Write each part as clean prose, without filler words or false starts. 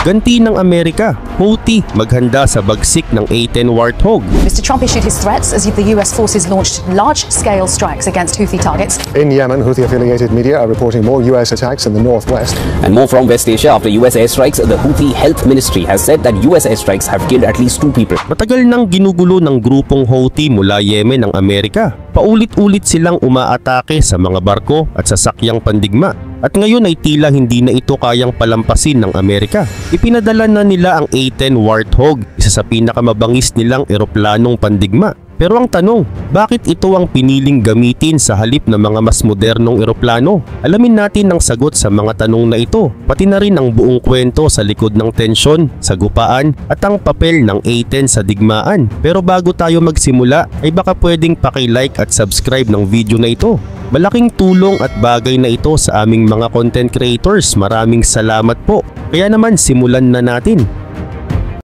Ganti ng Amerika, Houthi maghanda sa bagsik ng A-10 Warthog. Mr. Trump issued his threats as if the US forces launched large-scale strikes against Houthi targets. In Yemen, Houthi-affiliated media are reporting more US attacks in the northwest. And more from West Asia. After US airstrikes, the Houthi Health Ministry has said that US airstrikes have killed at least 2 people. Matagal nang ginugulo ng grupong Houthi mula Yemen ang Amerika. Paulit-ulit silang umaatake sa mga barko at sasakyang pandigma. At ngayon ay tila hindi na ito kayang palampasin ng Amerika. Ipinadala na nila ang A-10 Warthog, isa sa pinakamabangis nilang eroplanong pandigma. Pero ang tanong, bakit ito ang piniling gamitin sa halip ng mga mas modernong eroplano? Alamin natin ang sagot sa mga tanong na ito, pati na rin ang buong kwento sa likod ng tensyon, sagupaan at ang papel ng A-10 sa digmaan. Pero bago tayo magsimula, ay baka pwedeng paki-like at subscribe ng video na ito. Malaking tulong at bagay na ito sa aming mga content creators. Maraming salamat po. Kaya naman simulan na natin.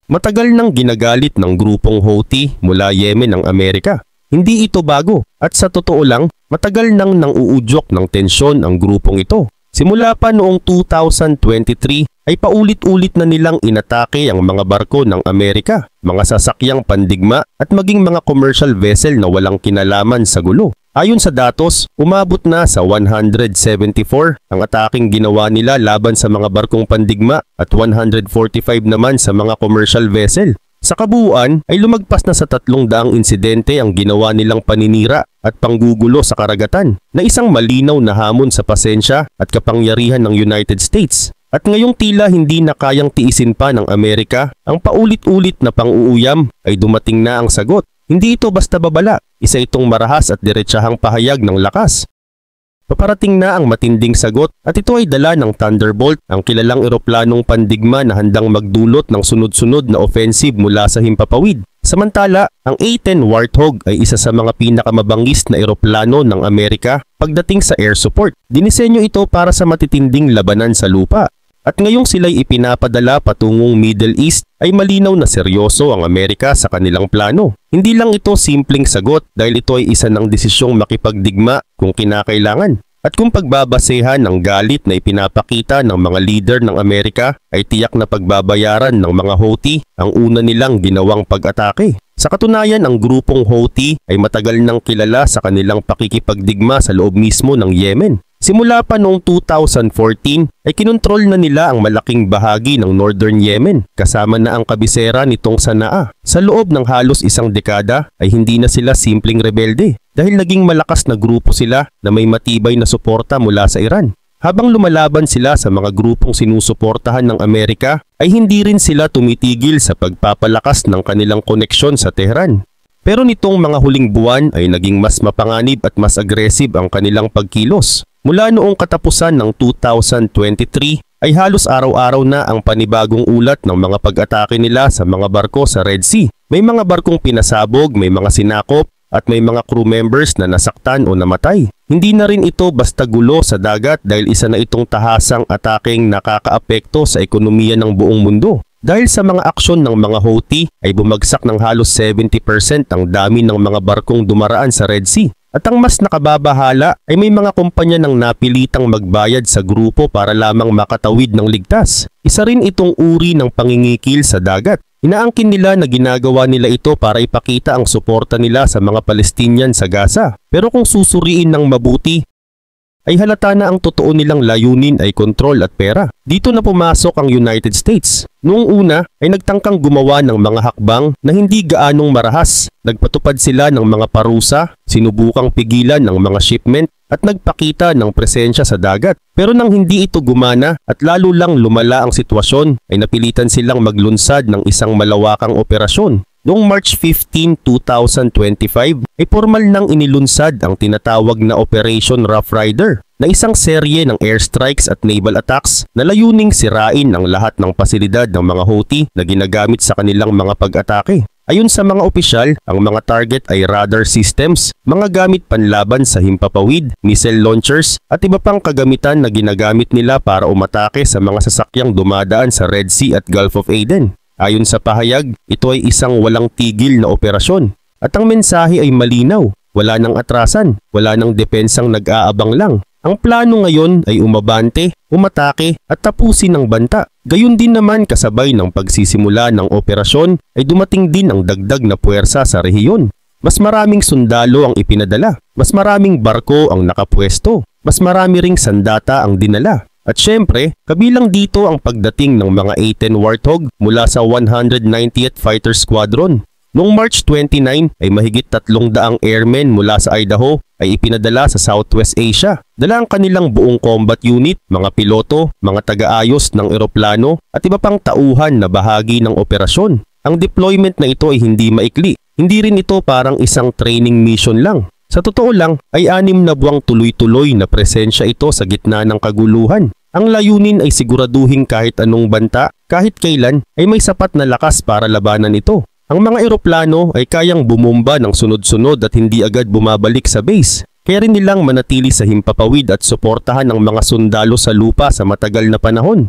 Matagal nang ginagalit ng grupong Houthi mula Yemen ang Amerika. Hindi ito bago at sa totoo lang, matagal nang uudyok ng tensyon ang grupong ito. Simula pa noong 2023 ay paulit-ulit na nilang inatake ang mga barko ng Amerika, mga sasakyang pandigma at maging mga commercial vessel na walang kinalaman sa gulo. Ayon sa datos, umabot na sa 174 ang ataking ginawa nila laban sa mga barkong pandigma at 145 naman sa mga commercial vessel. Sa kabuuan ay lumagpas na sa 300 insidente ang ginawa nilang paninira at panggugulo sa karagatan na isang malinaw na hamon sa pasensya at kapangyarihan ng United States. At ngayong tila hindi na kayang tiisin pa ng Amerika ang paulit-ulit na pang-uuyam ay dumating na ang sagot. Hindi ito basta babala, isa itong marahas at diretsahang pahayag ng lakas. Paparating na ang matinding sagot at ito ay dala ng Thunderbolt, ang kilalang eroplanong pandigma na handang magdulot ng sunod-sunod na offensive mula sa himpapawid. Samantala, ang A-10 Warthog ay isa sa mga pinakamabangis na eroplano ng Amerika pagdating sa air support. Dinisenyo ito para sa matitinding labanan sa lupa. At ngayong sila'y ipinapadala patungong Middle East ay malinaw na seryoso ang Amerika sa kanilang plano. Hindi lang ito simpleng sagot dahil ito ay isa ng desisyong makipagdigma kung kinakailangan. At kung pagbabasehan ng galit na ipinapakita ng mga leader ng Amerika ay tiyak na pagbabayaran ng mga Houthi ang una nilang ginawang pag-atake. Sa katunayan, ang grupong Houthi ay matagal nang kilala sa kanilang pakikipagdigma sa loob mismo ng Yemen. Simula pa noong 2014 ay kinontrol na nila ang malaking bahagi ng Northern Yemen kasama na ang kabisera nitong Sanaa. Sa loob ng halos isang dekada ay hindi na sila simpleng rebelde dahil naging malakas na grupo sila na may matibay na suporta mula sa Iran. Habang lumalaban sila sa mga grupong sinusuportahan ng Amerika ay hindi rin sila tumitigil sa pagpapalakas ng kanilang koneksyon sa Tehran. Pero nitong mga huling buwan ay naging mas mapanganib at mas aggressive ang kanilang pagkilos. Mula noong katapusan ng 2023 ay halos araw-araw na ang panibagong ulat ng mga pag-atake nila sa mga barko sa Red Sea. May mga barkong pinasabog, may mga sinakop at may mga crew members na nasaktan o namatay. Hindi na rin ito basta gulo sa dagat dahil isa na itong tahasang ataking nakakaapekto sa ekonomiya ng buong mundo. Dahil sa mga aksyon ng mga Houthi ay bumagsak ng halos 70% ang dami ng mga barkong dumaraan sa Red Sea. At ang mas nakababahala ay may mga kumpanya nang napilitang magbayad sa grupo para lamang makatawid ng ligtas. Isa rin itong uri ng pangingikil sa dagat. Inaangkin nila na ginagawa nila ito para ipakita ang suporta nila sa mga Palestinian sa Gaza. Pero kung susuriin ng mabuti, ay halata na ang totoo nilang layunin ay kontrol at pera. Dito na pumasok ang United States. Noong una ay nagtangkang gumawa ng mga hakbang na hindi gaanong marahas. Nagpatupad sila ng mga parusa, sinubukang pigilan ng mga shipment at nagpakita ng presensya sa dagat. Pero nang hindi ito gumana at lalo lang lumala ang sitwasyon ay napilitan silang maglunsad ng isang malawakang operasyon. Noong March 15, 2025 ay formal nang inilunsad ang tinatawag na Operation Rough Rider na isang serye ng airstrikes at naval attacks na layuning sirain ang lahat ng pasilidad ng mga Houthi na ginagamit sa kanilang mga pag-atake. Ayon sa mga opisyal, ang mga target ay radar systems, mga gamit panlaban sa himpapawid, missile launchers at iba pang kagamitan na ginagamit nila para umatake sa mga sasakyang dumadaan sa Red Sea at Gulf of Aden. Ayon sa pahayag, ito ay isang walang tigil na operasyon. At ang mensahe ay malinaw, wala nang atrasan, wala nang depensang nag-aabang lang. Ang plano ngayon ay umabante, umatake at tapusin ang banta. Gayun din naman kasabay ng pagsisimula ng operasyon ay dumating din ang dagdag na puwersa sa rehiyon. Mas maraming sundalo ang ipinadala, mas maraming barko ang nakapwesto, mas marami ring sandata ang dinala. At syempre, kabilang dito ang pagdating ng mga A-10 Warthog mula sa 190th Fighter Squadron. Noong March 29 ay mahigit 300 airmen mula sa Idaho ay ipinadala sa Southwest Asia. Dala ang kanilang buong combat unit, mga piloto, mga taga-ayos ng eroplano at iba pang tauhan na bahagi ng operasyon. Ang deployment na ito ay hindi maikli. Hindi rin ito parang isang training mission lang. Sa totoo lang ay 6 na buwang tuloy-tuloy na presensya ito sa gitna ng kaguluhan. Ang layunin ay siguraduhin kahit anong banta, kahit kailan ay may sapat na lakas para labanan ito. Ang mga eroplano ay kayang bumomba ng sunod-sunod at hindi agad bumabalik sa base. Kaya rin nilang manatili sa himpapawid at suportahan ang mga sundalo sa lupa sa matagal na panahon.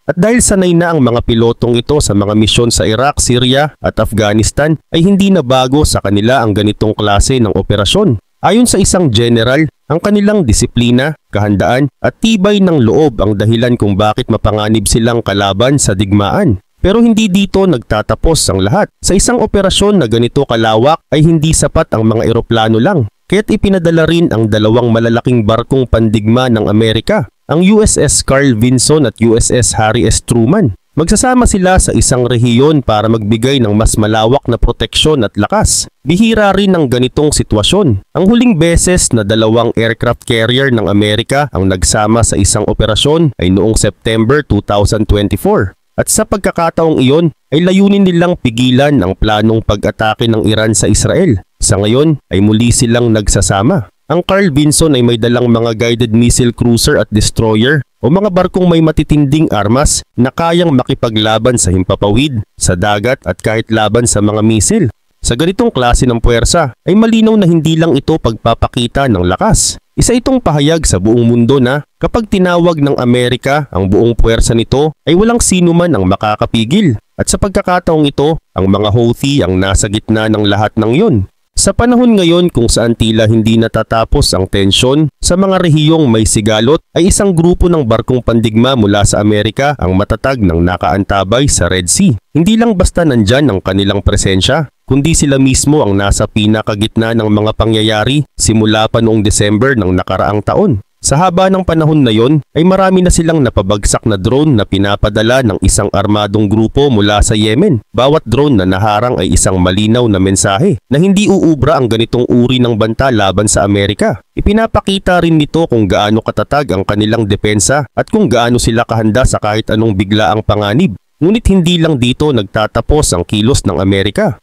At dahil sanay na ang mga pilotong ito sa mga misyon sa Iraq, Syria at Afghanistan ay hindi na bago sa kanila ang ganitong klase ng operasyon. Ayon sa isang general, ang kanilang disiplina, kahandaan at tibay ng loob ang dahilan kung bakit mapanganib silang kalaban sa digmaan. Pero hindi dito nagtatapos ang lahat. Sa isang operasyon na ganito kalawak ay hindi sapat ang mga eroplano lang. Kaya't ipinadala rin ang 2 malalaking barkong pandigma ng Amerika, ang USS Carl Vinson at USS Harry S. Truman. Magsasama sila sa isang rehiyon para magbigay ng mas malawak na proteksyon at lakas. Bihira rin ang ganitong sitwasyon. Ang huling beses na 2 aircraft carrier ng Amerika ang nagsama sa isang operasyon ay noong September 2024. At sa pagkakataong iyon ay layunin nilang pigilan ang planong pag-atake ng Iran sa Israel. Sa ngayon ay muli silang nagsasama. Ang Carl Vinson ay may dalang mga guided missile cruiser at destroyer o mga barkong may matitinding armas na kayang makipaglaban sa himpapawid, sa dagat at kahit laban sa mga misil. Sa ganitong klase ng puwersa ay malinaw na hindi lang ito pagpapakita ng lakas. Isa itong pahayag sa buong mundo na kapag tinawag ng Amerika ang buong puwersa nito ay walang sino man ang makakapigil. At sa pagkakataong ito, ang mga Houthi ang nasa gitna ng lahat ng yon. Sa panahon ngayon kung saan tila hindi natatapos ang tensyon sa mga rehiyong may sigalot ay isang grupo ng barkong pandigma mula sa Amerika ang matatag ng nakaantabay sa Red Sea. Hindi lang basta nandyan ang kanilang presensya, kundi sila mismo ang nasa pinakagitna ng mga pangyayari simula pa noong December ng nakaraang taon. Sa haba ng panahon na yon ay marami na silang napabagsak na drone na pinapadala ng isang armadong grupo mula sa Yemen. Bawat drone na naharang ay isang malinaw na mensahe na hindi uubra ang ganitong uri ng banta laban sa Amerika. Ipinapakita rin nito kung gaano katatag ang kanilang depensa at kung gaano sila kahanda sa kahit anong biglaang panganib. Ngunit hindi lang dito nagtatapos ang kilos ng Amerika.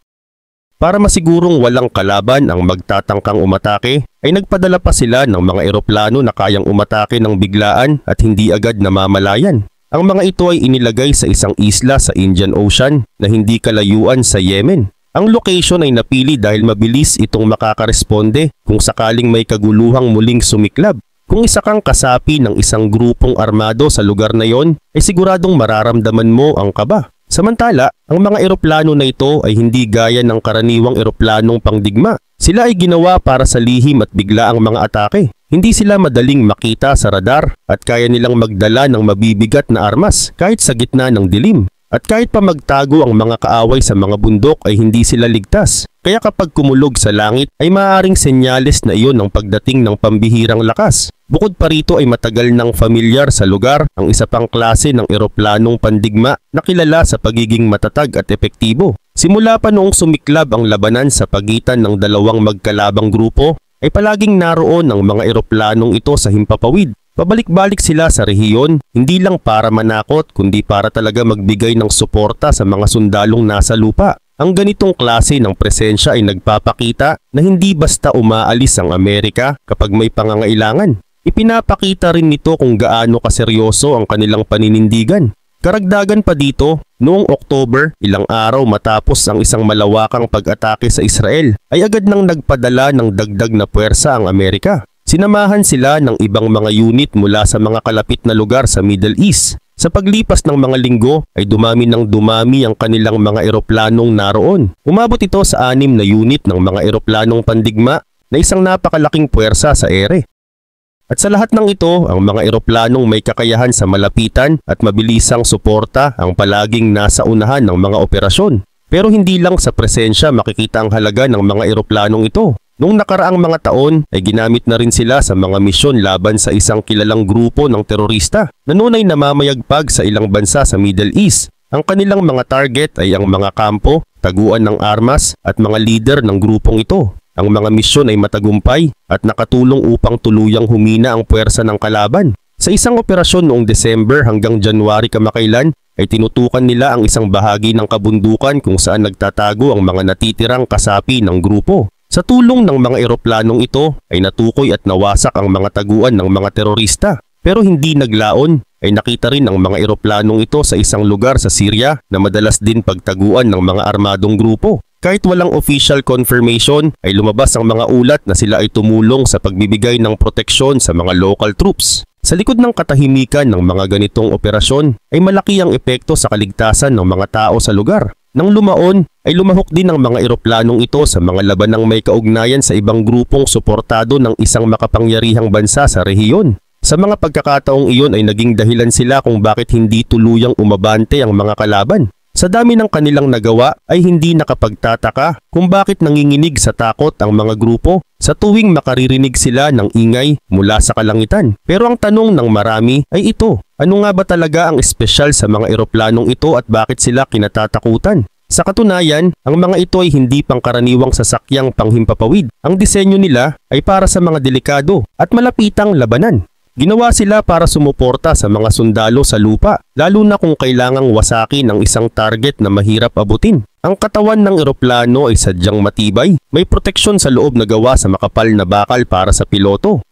Para masigurong walang kalaban ang magtatangkang umatake, ay nagpadala pa sila ng mga eroplano na kayang umatake ng biglaan at hindi agad namamalayan. Ang mga ito ay inilagay sa isang isla sa Indian Ocean na hindi kalayuan sa Yemen. Ang location ay napili dahil mabilis itong makakaresponde kung sakaling may kaguluhang muling sumiklab. Kung isa kang kasapi ng isang grupong armado sa lugar na yon, ay siguradong mararamdaman mo ang kaba. Samantala, ang mga eroplano na ito ay hindi gaya ng karaniwang eroplanong pangdigma. Sila ay ginawa para sa lihim at biglaang mga atake. Hindi sila madaling makita sa radar at kaya nilang magdala ng mabibigat na armas kahit sa gitna ng dilim. At kahit pa magtago ang mga kaaway sa mga bundok ay hindi sila ligtas. Kaya kapag kumulog sa langit ay maaaring senyales na iyon ng pagdating ng pambihirang lakas. Bukod pa rito ay matagal nang familiar sa lugar ang isa pang klase ng eroplanong pandigma na kilala sa pagiging matatag at epektibo. Simula pa noong sumiklab ang labanan sa pagitan ng 2 magkalabang grupo ay palaging naroon ang mga eroplanong ito sa himpapawid. Pabalik-balik sila sa rehiyon, hindi lang para manakot kundi para talaga magbigay ng suporta sa mga sundalong nasa lupa. Ang ganitong klase ng presensya ay nagpapakita na hindi basta umaalis ang Amerika kapag may pangangailangan. Ipinapakita rin nito kung gaano kaseryoso ang kanilang paninindigan. Karagdagan pa dito, noong October, ilang araw matapos ang isang malawakang pag-atake sa Israel, ay agad nang nagpadala ng dagdag na puwersa ang Amerika. Sinamahan sila ng ibang mga unit mula sa mga kalapit na lugar sa Middle East. Sa paglipas ng mga linggo ay dumami ang kanilang mga eroplanong naroon. Umabot ito sa 6 na unit ng mga eroplanong pandigma na isang napakalaking puwersa sa ere. At sa lahat ng ito, ang mga eroplanong may kakayahan sa malapitan at mabilisang suporta ang palaging nasa unahan ng mga operasyon. Pero hindi lang sa presensya makikita ang halaga ng mga eroplanong ito. Noong nakaraang mga taon ay ginamit na rin sila sa mga misyon laban sa isang kilalang grupo ng terorista na noon ay namamayagpag sa ilang bansa sa Middle East. Ang kanilang mga target ay ang mga kampo, taguan ng armas at mga leader ng grupong ito. Ang mga misyon ay matagumpay at nakatulong upang tuluyang humina ang puwersa ng kalaban. Sa isang operasyon noong December hanggang January kamakailan ay tinutukan nila ang isang bahagi ng kabundukan kung saan nagtatago ang mga natitirang kasapi ng grupo. Sa tulong ng mga eroplanong ito ay natukoy at nawasak ang mga taguan ng mga terorista. Pero hindi naglaon ay nakita rin ang mga eroplanong ito sa isang lugar sa Syria na madalas din pagtaguan ng mga armadong grupo. Kahit walang official confirmation ay lumabas ang mga ulat na sila ay tumulong sa pagbibigay ng proteksyon sa mga local troops. Sa likod ng katahimikan ng mga ganitong operasyon ay malaki ang epekto sa kaligtasan ng mga tao sa lugar. Nang lumaon ay lumahok din ang mga eroplanong ito sa mga labanang may kaugnayan sa ibang grupong suportado ng isang makapangyarihang bansa sa rehiyon. Sa mga pagkakataong iyon ay naging dahilan sila kung bakit hindi tuluyang umabante ang mga kalaban. Sa dami ng kanilang nagawa ay hindi nakapagtataka kung bakit nanginginig sa takot ang mga grupo sa tuwing makaririnig sila ng ingay mula sa kalangitan. Pero ang tanong ng marami ay ito, ano nga ba talaga ang espesyal sa mga eroplanong ito at bakit sila kinatatakutan? Sa katunayan, ang mga ito ay hindi pangkaraniwang sasakyang panghimpapawid. Ang disenyo nila ay para sa mga delikado at malapitang labanan. Ginawa sila para sumuporta sa mga sundalo sa lupa, lalo na kung kailangang wasakin ang isang target na mahirap abutin. Ang katawan ng eroplano ay sadyang matibay, may proteksyon sa loob na gawa sa makapal na bakal para sa piloto.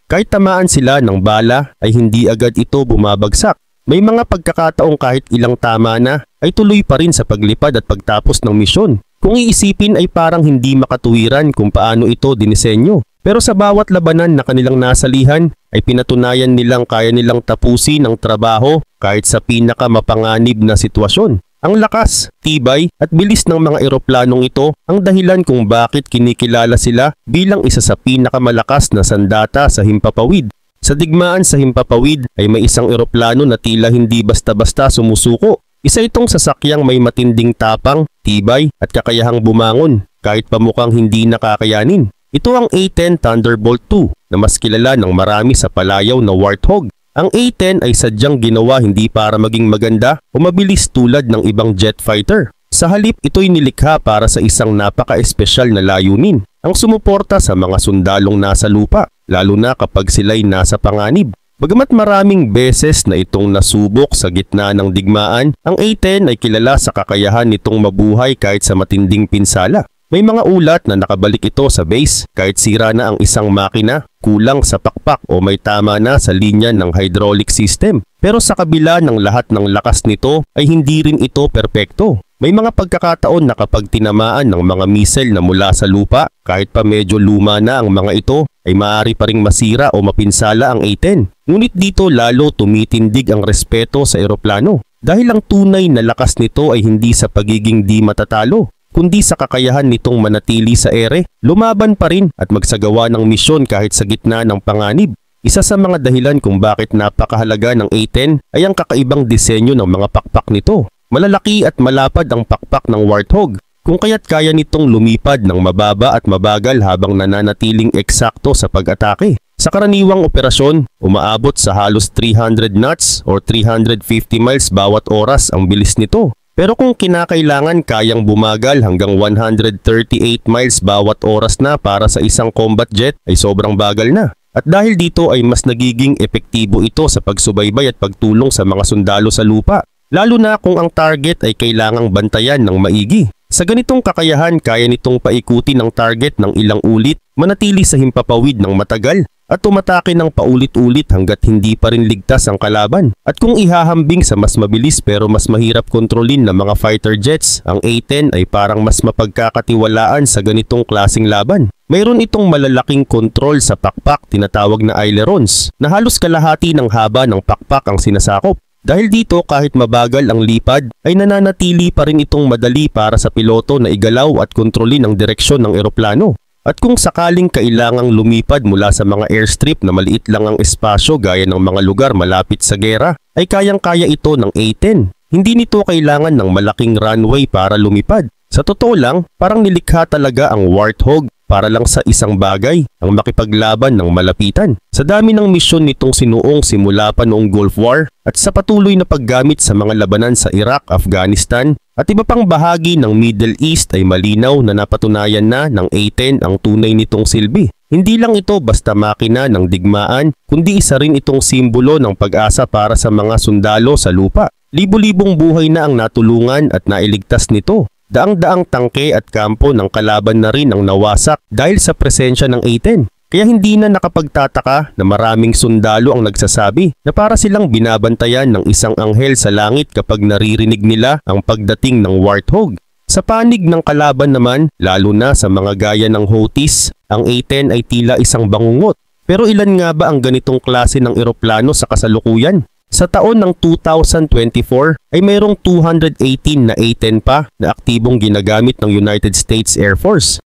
Kahit tamaan sila ng bala ay hindi agad ito bumabagsak. May mga pagkakataong kahit ilang tama na ay tuloy pa rin sa paglipad at pagtapos ng misyon. Kung iisipin ay parang hindi makatuwiran kung paano ito dinisenyo. Pero sa bawat labanan na kanilang nasalihan ay pinatunayan nilang kaya nilang tapusin ang trabaho kahit sa pinakamapanganib na sitwasyon. Ang lakas, tibay at bilis ng mga eroplanong ito ang dahilan kung bakit kinikilala sila bilang isa sa pinakamalakas na sandata sa himpapawid. Sa digmaan sa himpapawid ay may isang eroplano na tila hindi basta-basta sumusuko. Isa itong sasakyang may matinding tapang, tibay at kakayahang bumangon kahit pamukhang hindi nakakayanin. Ito ang A-10 Thunderbolt II na mas kilala ng marami sa palayaw na Warthog. Ang A-10 ay sadyang ginawa hindi para maging maganda o mabilis tulad ng ibang jet fighter. Sa halip, ito'y nilikha para sa isang napaka-espesyal na layunin, ang sumuporta sa mga sundalong nasa lupa, lalo na kapag sila'y nasa panganib. Bagamat maraming beses na itong nasubok sa gitna ng digmaan, ang A-10 ay kilala sa kakayahan nitong mabuhay kahit sa matinding pinsala. May mga ulat na nakabalik ito sa base kahit sira na ang isang makina, kulang sa pakpak o may tama na sa linya ng hydraulic system. Pero sa kabila ng lahat ng lakas nito ay hindi rin ito perpekto. May mga pagkakataon na kapag tinamaan ng mga missile na mula sa lupa, kahit pa medyo luma na ang mga ito, ay maaari pa ring masira o mapinsala ang A-10. Ngunit dito lalo tumitindig ang respeto sa eroplano. Dahil ang tunay na lakas nito ay hindi sa pagiging di matatalo, kundi sa kakayahan nitong manatili sa ere, lumaban pa rin at magsagawa ng misyon kahit sa gitna ng panganib. Isa sa mga dahilan kung bakit napakahalaga ng A-10 ay ang kakaibang disenyo ng mga pakpak nito. Malalaki at malapad ang pakpak ng Warthog, kung kaya't kaya nitong lumipad ng mababa at mabagal habang nananatiling eksakto sa pag-atake. Sa karaniwang operasyon, umaabot sa halos 300 knots or 350 miles bawat oras ang bilis nito. Pero kung kinakailangan kayang bumagal hanggang 138 miles bawat oras na para sa isang combat jet ay sobrang bagal na. At dahil dito ay mas nagiging epektibo ito sa pagsubaybay at pagtulong sa mga sundalo sa lupa. Lalo na kung ang target ay kailangang bantayan ng maigi. Sa ganitong kakayahan kaya nitong paikutin ang target ng ilang ulit, manatili sa himpapawid ng matagal at tumatake ng paulit-ulit hanggat hindi pa rin ligtas ang kalaban. At kung ihahambing sa mas mabilis pero mas mahirap kontrolin ng mga fighter jets, ang A-10 ay parang mas mapagkakatiwalaan sa ganitong klaseng laban. Mayroon itong malalaking kontrol sa pakpak tinatawag na ailerons na halos kalahati ng haba ng pakpak ang sinasakop. Dahil dito kahit mabagal ang lipad ay nananatili pa rin itong madali para sa piloto na igalaw at kontrolin ang direksyon ng eroplano. At kung sakaling kailangang lumipad mula sa mga airstrip na maliit lang ang espasyo gaya ng mga lugar malapit sa gera, ay kayang-kaya ito ng A-10. Hindi nito kailangan ng malaking runway para lumipad. Sa totoo lang, parang nilikha talaga ang Warthog para lang sa isang bagay, ang makipaglaban ng malapitan. Sa dami ng misyon nitong sinuong simula pa noong Gulf War at sa patuloy na paggamit sa mga labanan sa Iraq, Afghanistan at iba pang bahagi ng Middle East ay malinaw na napatunayan na ng A-10 ang tunay nitong silbi. Hindi lang ito basta makina ng digmaan, kundi isa rin itong simbolo ng pag-asa para sa mga sundalo sa lupa. Libo-libong buhay na ang natulungan at nailigtas nito. Daang-daang tangke at kampo ng kalaban na rin ang nawasak dahil sa presensya ng A-10. Kaya hindi na nakapagtataka na maraming sundalo ang nagsasabi na para silang binabantayan ng isang anghel sa langit kapag naririnig nila ang pagdating ng Warthog. Sa panig ng kalaban naman, lalo na sa mga gaya ng Houthis, ang A-10 ay tila isang bangungot. Pero ilan nga ba ang ganitong klase ng eroplano sa kasalukuyan? Sa taon ng 2024 ay mayroong 218 na A-10 pa na aktibong ginagamit ng United States Air Force.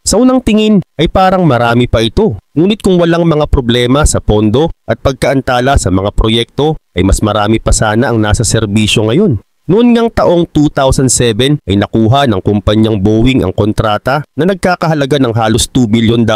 Sa unang tingin ay parang marami pa ito, ngunit kung walang mga problema sa pondo at pagkaantala sa mga proyekto ay mas marami pa sana ang nasa serbisyo ngayon. Noon ngang taong 2007 ay nakuha ng kumpanyang Boeing ang kontrata na nagkakahalaga ng halos $2 billion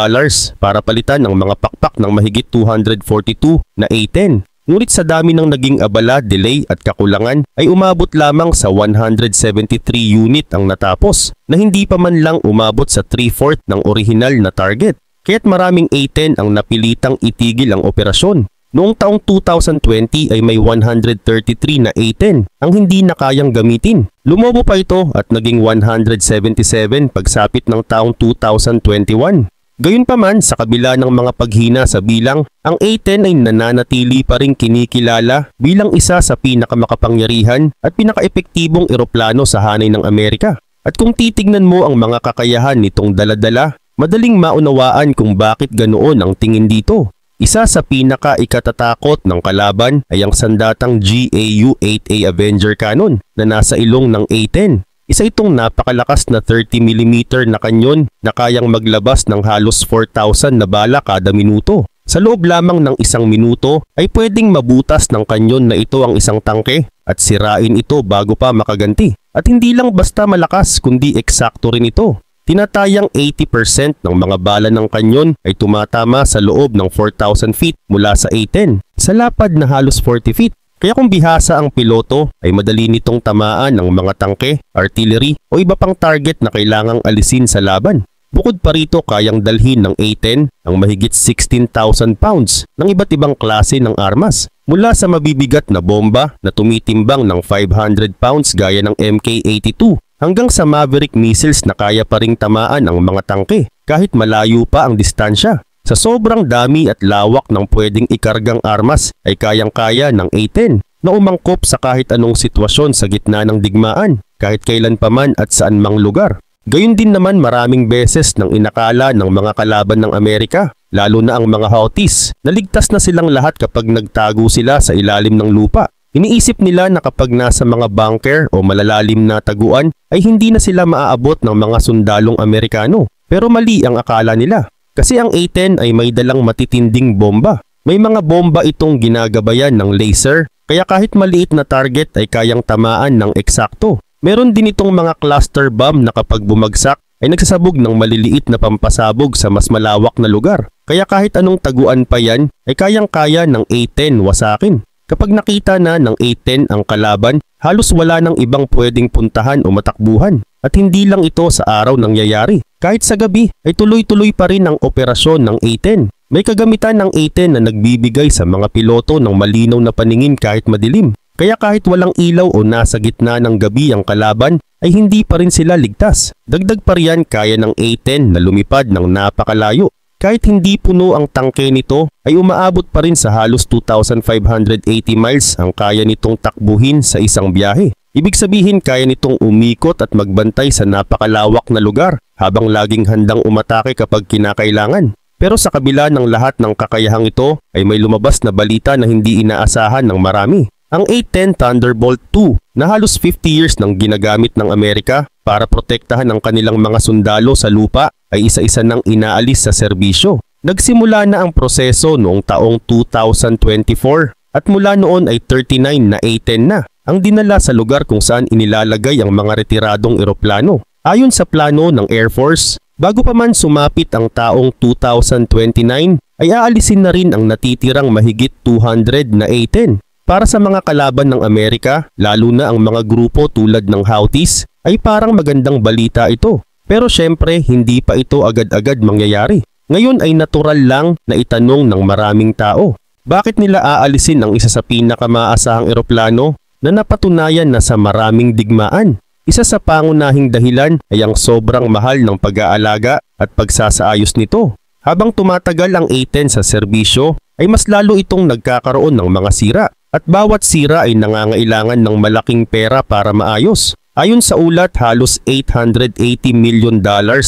para palitan ang mga pakpak ng mahigit 242 na A-10. Ngunit sa dami ng naging abala, delay at kakulangan ay umabot lamang sa 173 unit ang natapos na hindi pa man lang umabot sa 3/4 ng orihinal na target. Kaya't maraming A-10 ang napilitang itigil ang operasyon. Noong taong 2020 ay may 133 na A-10 ang hindi na kayang gamitin. Lumobo pa ito at naging 177 pagsapit ng taong 2021. Gayunpaman, sa kabila ng mga paghina sa bilang, ang A-10 ay nananatili pa ring kinikilala bilang isa sa pinakamakapangyarihan at pinakaepektibong eroplano sa hanay ng Amerika. At kung titignan mo ang mga kakayahan nitong daladala, madaling maunawaan kung bakit ganoon ang tingin dito. Isa sa pinaka-ikatatakot ng kalaban ay ang sandatang GAU-8A Avenger cannon na nasa ilong ng A-10. Isa itong napakalakas na 30mm na kanyon na kayang maglabas ng halos 4,000 na bala kada minuto. Sa loob lamang ng 1 minuto ay pwedeng mabutas ng kanyon na ito ang isang tangke at sirain ito bago pa makaganti. At hindi lang basta malakas kundi eksakto rin ito. Tinatayang 80% ng mga bala ng kanyon ay tumatama sa loob ng 4,000 feet mula sa A-10 sa lapad na halos 40 feet. Kaya kung bihasa ang piloto ay madali nitong tamaan ang mga tangke, artillery o iba pang target na kailangang alisin sa laban. Bukod pa rito kayang dalhin ng A-10 ang mahigit 16,000 pounds ng iba't ibang klase ng armas. Mula sa mabibigat na bomba na tumitimbang ng 500 pounds gaya ng MK-82 hanggang sa Maverick missiles na kaya pa ring tamaan ang mga tangke kahit malayo pa ang distansya. Sa sobrang dami at lawak ng pwedeng ikargang armas ay kayang-kaya ng A-10 na umangkop sa kahit anong sitwasyon sa gitna ng digmaan, kahit kailan pa man at saan mang lugar. Gayun din naman maraming beses nang inakala ng mga kalaban ng Amerika, lalo na ang mga Houthis, na ligtas na silang lahat kapag nagtago sila sa ilalim ng lupa. Iniisip nila na kapag nasa mga bunker o malalalim na taguan ay hindi na sila maaabot ng mga sundalong Amerikano. Pero mali ang akala nila. Kasi ang A-10 ay may dalang matitinding bomba. May mga bomba itong ginagabayan ng laser, kaya kahit maliit na target ay kayang tamaan ng eksakto. Meron din itong mga cluster bomb na kapag bumagsak ay nagsasabog ng maliliit na pampasabog sa mas malawak na lugar. Kaya kahit anong taguan pa yan ay kayang-kaya ng A-10 wasakin. Kapag nakita na ng A-10 ang kalaban, halos wala nang ibang pwedeng puntahan o matakbuhan. At hindi lang ito sa araw nangyayari. Kahit sa gabi ay tuloy-tuloy pa rin ang operasyon ng A-10. May kagamitan ng A-10 na nagbibigay sa mga piloto ng malinaw na paningin kahit madilim. Kaya kahit walang ilaw o nasa gitna ng gabi ang kalaban ay hindi pa rin sila ligtas. Dagdag pa riyan kaya ng A-10 na lumipad ng napakalayo. Kahit hindi puno ang tangke nito ay umaabot pa rin sa halos 2,580 miles ang kaya nitong takbuhin sa isang biyahe. Ibig sabihin kaya nitong umikot at magbantay sa napakalawak na lugar habang laging handang umatake kapag kinakailangan. Pero sa kabila ng lahat ng kakayahang ito ay may lumabas na balita na hindi inaasahan ng marami. Ang A-10 Thunderbolt II na halos 50 years nang ginagamit ng Amerika para protektahan ang kanilang mga sundalo sa lupa ay isa-isa nang inaalis sa serbisyo. Nagsimula na ang proseso noong taong 2024 at mula noon ay 39 na A-10 na ang dinala sa lugar kung saan inilalagay ang mga retiradong eroplano. Ayon sa plano ng Air Force, bago pa man sumapit ang taong 2029 ay aalisin na rin ang natitirang mahigit 200 na A-10. Para sa mga kalaban ng Amerika, lalo na ang mga grupo tulad ng Houthis, ay parang magandang balita ito. Pero syempre, hindi pa ito agad-agad mangyayari. Ngayon ay natural lang na itanong ng maraming tao, bakit nila aalisin ang isa sa pinakamaasahang eroplano na napatunayan na sa maraming digmaan? Isa sa pangunahing dahilan ay ang sobrang mahal ng pag-aalaga at pagsasaayos nito. Habang tumatagal ang A-10 sa serbisyo, ay mas lalo itong nagkakaroon ng mga sira at bawat sira ay nangangailangan ng malaking pera para maayos. Ayon sa ulat, halos $880 million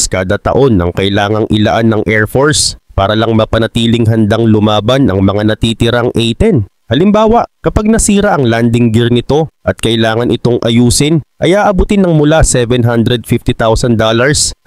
kada taon ang kailangang ilaan ng Air Force para lang mapanatiling handang lumaban ang mga natitirang A-10. Halimbawa, kapag nasira ang landing gear nito at kailangan itong ayusin, ay aabutin ng mula $750,000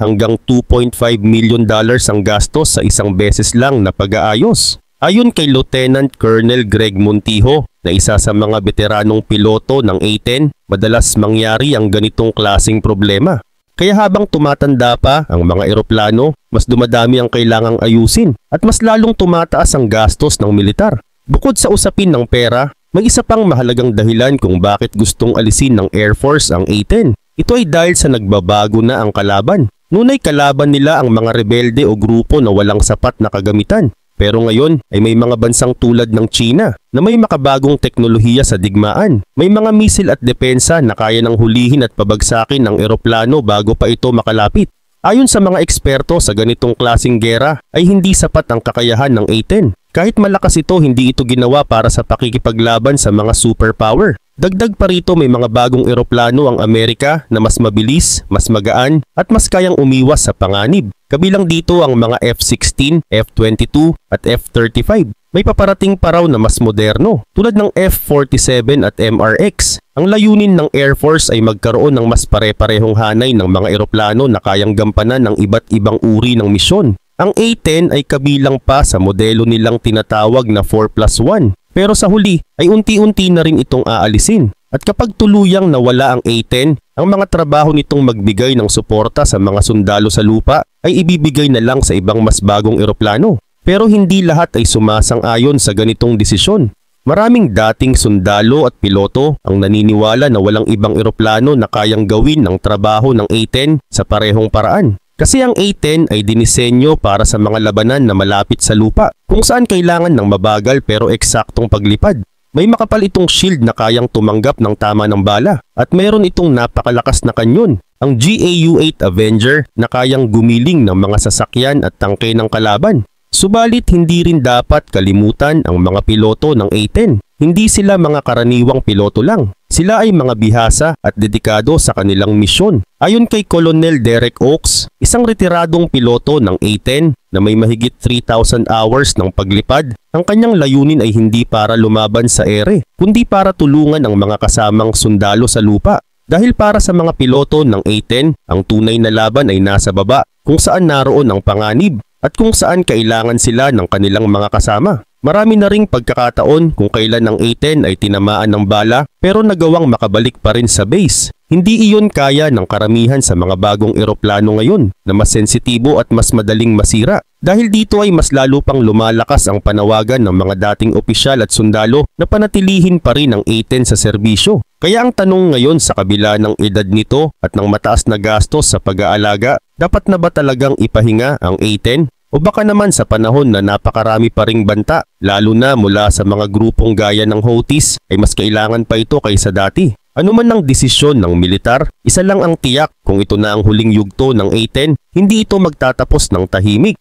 hanggang $2.5 million ang gastos sa isang beses lang na pag-aayos. Ayon kay Lieutenant Colonel Greg Montijo, na isa sa mga veteranong piloto ng A-10, madalas mangyari ang ganitong klaseng problema. Kaya habang tumatanda pa ang mga eroplano, mas dumadami ang kailangang ayusin at mas lalong tumataas ang gastos ng militar. Bukod sa usapin ng pera, may isa pang mahalagang dahilan kung bakit gustong alisin ng Air Force ang A-10. Ito ay dahil sa nagbabago na ang kalaban. Noon ay kalaban nila ang mga rebelde o grupo na walang sapat na kagamitan. Pero ngayon ay may mga bansang tulad ng China na may makabagong teknolohiya sa digmaan. May mga misil at depensa na kaya nang hulihin at pabagsakin ng eroplano bago pa ito makalapit. Ayon sa mga eksperto, sa ganitong klaseng gera ay hindi sapat ang kakayahan ng A-10. Kahit malakas ito, hindi ito ginawa para sa pakikipaglaban sa mga superpower. Dagdag pa rito, may mga bagong eroplano ang Amerika na mas mabilis, mas magaan at mas kayang umiwas sa panganib. Kabilang dito ang mga F-16, F-22 at F-35. May paparating pa raw na mas moderno tulad ng F-47 at MRX. Ang layunin ng Air Force ay magkaroon ng mas pare-parehong hanay ng mga eroplano na kayang gampanan ng iba't ibang uri ng misyon. Ang A-10 ay kabilang pa sa modelo nilang tinatawag na 4+1. Pero sa huli ay unti-unti na rin itong aalisin. At kapag tuluyang nawala ang A-10, ang mga trabaho nitong magbigay ng suporta sa mga sundalo sa lupa ay ibibigay na lang sa ibang mas bagong eroplano. Pero hindi lahat ay sumasang-ayon sa ganitong desisyon. Maraming dating sundalo at piloto ang naniniwala na walang ibang eroplano na kayang gawin ang trabaho ng A-10 sa parehong paraan. Kasi ang A-10 ay dinisenyo para sa mga labanan na malapit sa lupa, kung saan kailangan ng mabagal pero eksaktong paglipad. May makapal itong shield na kayang tumanggap ng tama ng bala at meron itong napakalakas na kanyon, ang GAU-8 Avenger na kayang gumiling ng mga sasakyan at tangke ng kalaban. Subalit hindi rin dapat kalimutan ang mga piloto ng A-10. Hindi sila mga karaniwang piloto lang. Sila ay mga bihasa at dedikado sa kanilang misyon. Ayon kay Colonel Derek Oaks, isang retiradong piloto ng A-10 na may mahigit 3,000 hours ng paglipad, ang kanyang layunin ay hindi para lumaban sa ere, kundi para tulungan ang mga kasamang sundalo sa lupa. Dahil para sa mga piloto ng A-10, ang tunay na laban ay nasa baba, kung saan naroon ang panganib at kung saan kailangan sila ng kanilang mga kasama. Marami na ring pagkakataon kung kailan ang A-10 ay tinamaan ng bala pero nagawang makabalik pa rin sa base. Hindi iyon kaya ng karamihan sa mga bagong eroplano ngayon na mas sensitibo at mas madaling masira. Dahil dito ay mas lalo pang lumalakas ang panawagan ng mga dating opisyal at sundalo na panatilihin pa rin ang A-10 sa serbisyo. Kaya ang tanong ngayon, sa kabila ng edad nito at ng mataas na gastos sa pag-aalaga, dapat na ba talagang ipahinga ang A-10? O baka naman sa panahon na napakarami pa ring banta, lalo na mula sa mga grupong gaya ng Houthis, ay mas kailangan pa ito kaysa dati. Ano man ang desisyon ng militar, isa lang ang tiyak, kung ito na ang huling yugto ng A-10, hindi ito magtatapos ng tahimik.